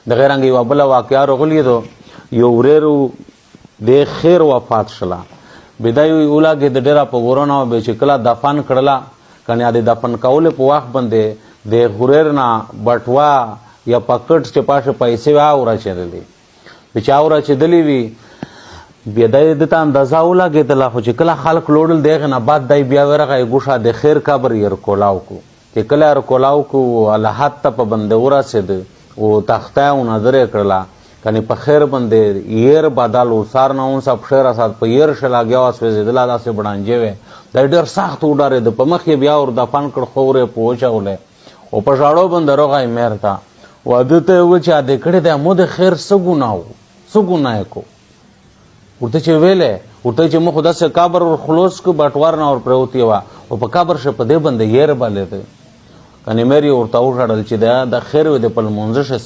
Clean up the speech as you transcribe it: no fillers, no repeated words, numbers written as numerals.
د غیرنګ یو بل واقعیا راغلی دو یو ورېرو د خیر وفات شله بدای اولاګه د ډیره په ورونه به چې کله دفن کړله کنه د دفن کول په وخت باندې د غورر نه بټوا یا پکټ چې پاشه پیسې واورا چرلی بچاورا چې دلی وی بیا د ته اندازه ولګېدله خو چې کله خلک لوړل د هغې نه بعد دی بیا ورغی ګوښه د خیر قبر یې رکولاو کړو چې کله یې رکولاو کړو الحد ته په بنده ورسېد او تخته یې نظر یې کړله کنې په خیر باندې ير بدل و سار نه اون سب خیر اسات په ير شلاګیا واس وزیدلا داسې بډانجې وې د ډېر سخت وډارېد په مخ یې بیا ور دفن کړ خو ورې په وچولې او په ژاړو باندې روغی میر ته واده ته و چې ادې کړې دی مو د خیر څه ګناه و څه ګناه یې کو ورته چې ویلې ورته چې مو خو داسې قبر ور خلاص کړو بټوار نه ور پرېوتې وه او په قبر شه په دې باندې ير بلېده کنې میر یې ورته وژړل چې د خیر وې د په لمونځه شه